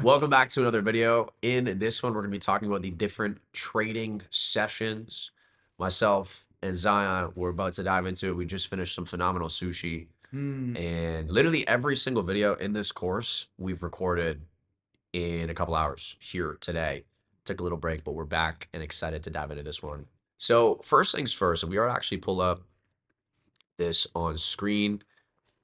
Welcome back to another video. In this one, we're going to be talking about the different trading sessions. Myself and Zion, we're about to dive into it. We just finished some phenomenal sushi. Mm. And literally every single video in this course, we've recorded in a couple hours here today. Took a little break, but we're back and excited to dive into this one. So first things first, we are actually pull up this on screen.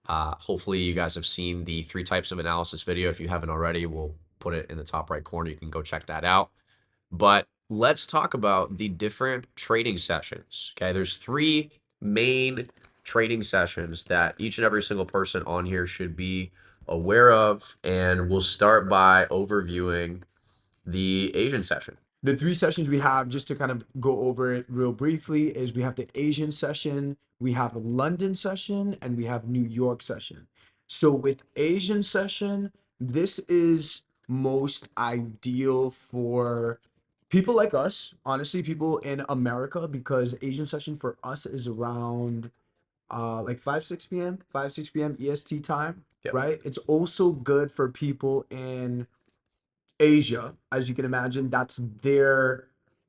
Hopefully you guys have seen the 3 types of analysis video. If you haven't already, we'll put it in the top right corner. You can go check that out. But let's talk about the different trading sessions. Okay, there's 3 main trading sessions that each and every single person on here should be aware of. And we'll start by overviewing the Asian session. The 3 sessions we have, just to kind of go over it real briefly, is we have the Asian session, we have a London session, and we have New York session. So with Asian session, this is most ideal for people like us, honestly, people in America, because Asian session for us is around like 5 6 p.m. 5 6 p.m. EST time, Yep. right? It's also good for people in Asia, as you can imagine. That's their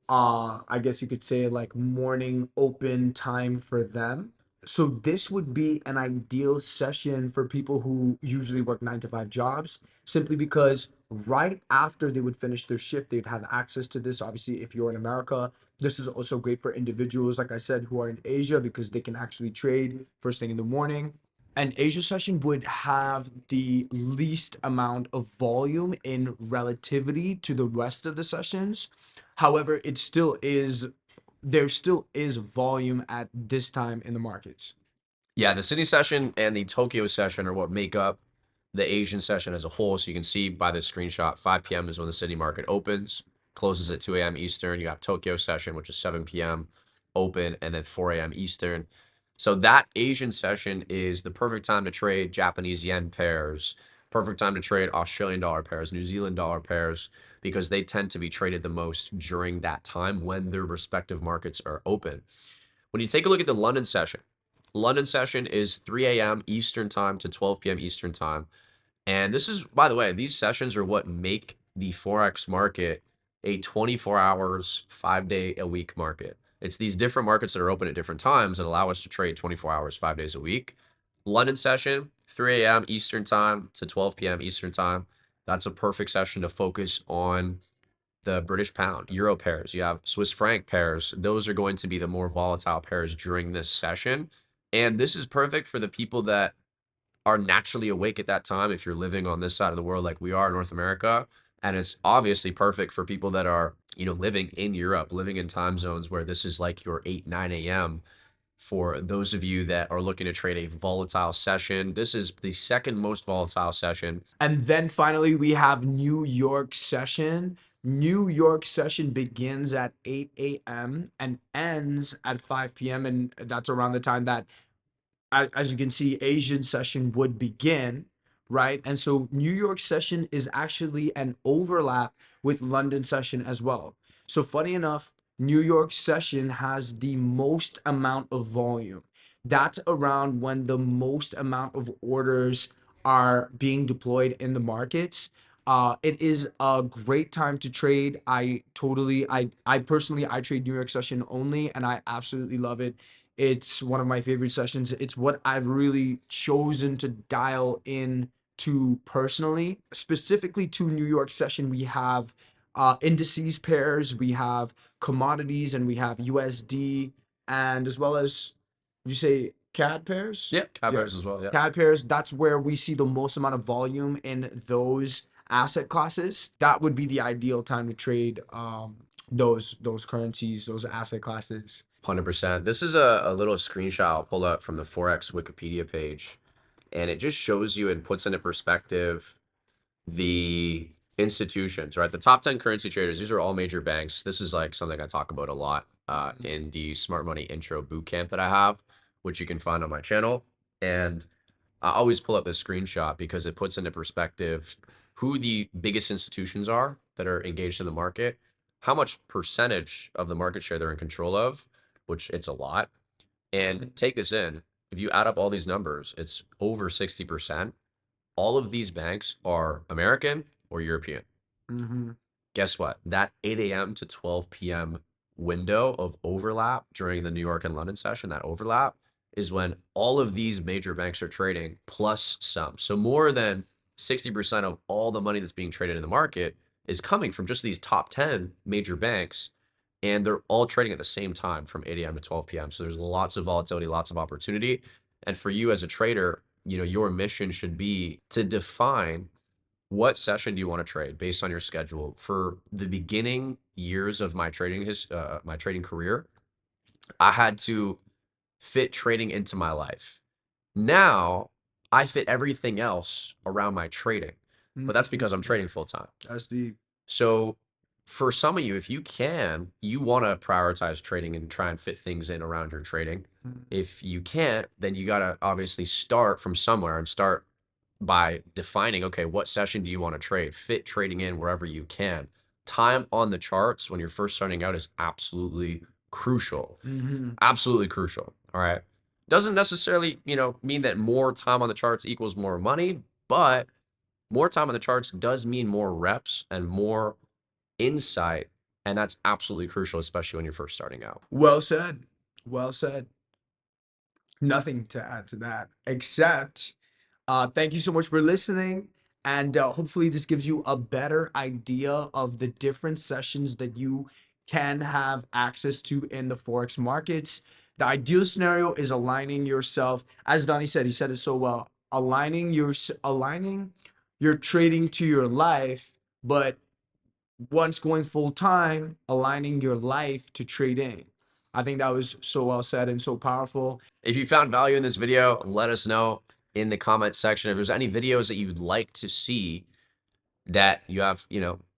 I guess you could say, like, morning open time for them. So this would be an ideal session for people who usually work 9 to 5 jobs, simply because right after they would finish their shift, they'd have access to this. Obviously, if you're in America, this is also great for individuals, like I said, who are in Asia, because they can actually trade first thing in the morning. An Asia session would have the least amount of volume in relativity to the rest of the sessions. However, there still is volume at this time in the markets. Yeah, the Sydney session and the Tokyo session are what make up the Asian session as a whole. So you can see by this screenshot, 5 p.m. is when the Sydney market opens, closes at 2 a.m. Eastern. You have Tokyo session, which is 7 p.m. open, and then 4 a.m. Eastern. So that Asian session is the perfect time to trade Japanese yen pairs, perfect time to trade Australian dollar pairs, New Zealand dollar pairs, because they tend to be traded the most during that time when their respective markets are open. When you take a look at the London session is 3 a.m. Eastern time to 12 p.m. Eastern time. And this is, by the way, these sessions are what make the Forex market a 24 hours, 5 day a week market. It's these different markets that are open at different times that allow us to trade 24 hours, 5 days a week. London session, 3 a.m. Eastern time to 12 p.m. Eastern time. That's a perfect session to focus on the British pound, euro pairs, you have Swiss franc pairs. Those are going to be the more volatile pairs during this session. And this is perfect for the people that are naturally awake at that time if you're living on this side of the world like we are in North America. And it's obviously perfect for people that are, living in Europe, living in time zones where this is like your 8, 9 a.m. For those of you that are looking to trade a volatile session, this is the second most volatile session. And then finally, we have New York session. New York session begins at 8 a.m. and ends at 5 p.m. And that's around the time that, as you can see, Asian session would begin, right? And so New York session is actually an overlap with London session as well. So funny enough, New York session has the most amount of volume. That's around when the most amount of orders are being deployed in the markets. It is a great time to trade. I personally, I trade New York session only, and I absolutely love it. It's one of my favorite sessions. It's what I've really chosen to dial in to personally. Specifically to New York session, we have indices pairs, we have commodities, and we have USD, and as well as, did you say CAD pairs? Yeah, cap Yeah, pairs as well. Yeah. CAD pairs. That's where we see the most amount of volume in those asset classes. That would be the ideal time to trade those currencies, those asset classes. 100%. This is a little screenshot I'll pull up from the Forex Wikipedia page, and it just shows you and puts into perspective the institutions, right? The top 10 currency traders, these are all major banks. This is like something I talk about a lot in the Smart Money Intro Bootcamp that I have, which you can find on my channel. And I always pull up this screenshot because it puts into perspective who the biggest institutions are that are engaged in the market, how much percentage of the market share they're in control of, which it's a lot. And take this in, if you add up all these numbers, it's over 60%. All of these banks are American or European. Mm-hmm. Guess what? That 8 a.m. to 12 p.m. window of overlap during the New York and London session, that overlap is when all of these major banks are trading plus some. So more than 60% of all the money that's being traded in the market is coming from just these top 10 major banks. And they're all trading at the same time from 8 a.m. to 12 p.m. So there's lots of volatility, lots of opportunity. And for you as a trader, your mission should be to define what session do you want to trade based on your schedule. For the beginning years of my trading career, I had to fit trading into my life. Now I fit everything else around my trading, but that's because I'm trading full time. That's deep. So for some of you, if you want to prioritize trading and try and fit things in around your trading. If you can't, then you got to obviously start from somewhere and start by defining, okay, what session do you want to trade? Fit trading in wherever you can. Time on the charts when you're first starting out is absolutely crucial. Mm-hmm. Absolutely crucial. All right. Doesn't necessarily, mean that more time on the charts equals more money, but more time on the charts does mean more reps and more insight. And that's absolutely crucial, especially when you're first starting out. Well said. Well said. Nothing to add to that, except thank you so much for listening. And hopefully, this gives you a better idea of the different sessions that you can have access to in the Forex markets. The ideal scenario is aligning yourself, as Donnie said, he said it so well, aligning your trading to your life, but once going full time, aligning your life to trading. I think that was so well said and so powerful. If you found value in this video, let us know in the comment section. If there's any videos that you'd like to see that you have,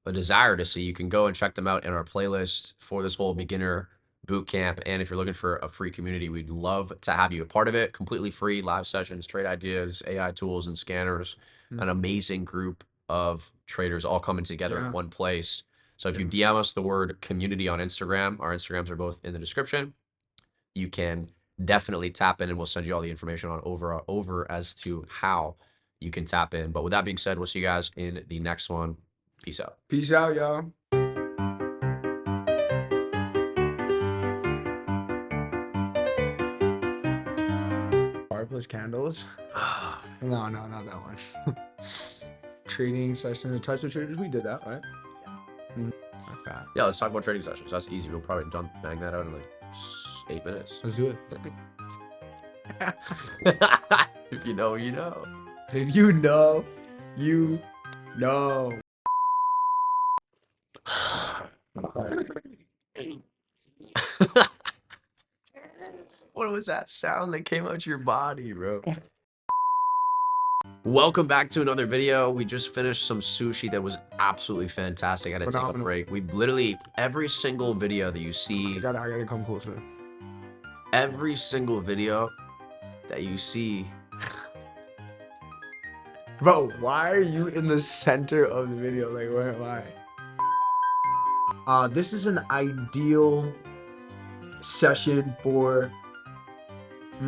a desire to see, you can go and check them out in our playlist for this whole beginner boot camp. And if you're looking for a free community, we'd love to have you a part of it. Completely free, live sessions, trade ideas, AI tools and scanners, an amazing group of traders all coming together in one place. So if you DM us the word community on Instagram, our Instagrams are both in the description. You can definitely tap in and we'll send you all the information on over as to how you can tap in. But with that being said, we'll see you guys in the next one. Peace out. Peace out, y'all. Fireplace candles? No, not that one. Trading session, the types of traders, we did that, right? Okay. Yeah, let's talk about trading sessions. That's easy. We'll probably bang that out in like 8 minutes. Let's do it. If you know, you know. If you know, you know. What was that sound that came out your body, bro? Welcome back to another video. We just finished some sushi that was absolutely fantastic. I had to take a break. We literally, every single video that you see, I gotta come closer. every single video that you see. Bro, why are you in the center of the video? Like, where am I? This is an ideal session for I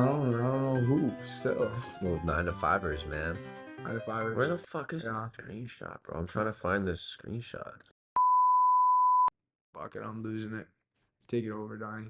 don't know who still. Well, 9 to 5ers, man. 9 to 5. Where the fuck is the screenshot, bro? I'm trying to find this screenshot. Fuck it, I'm losing it. Take it over, Donnie.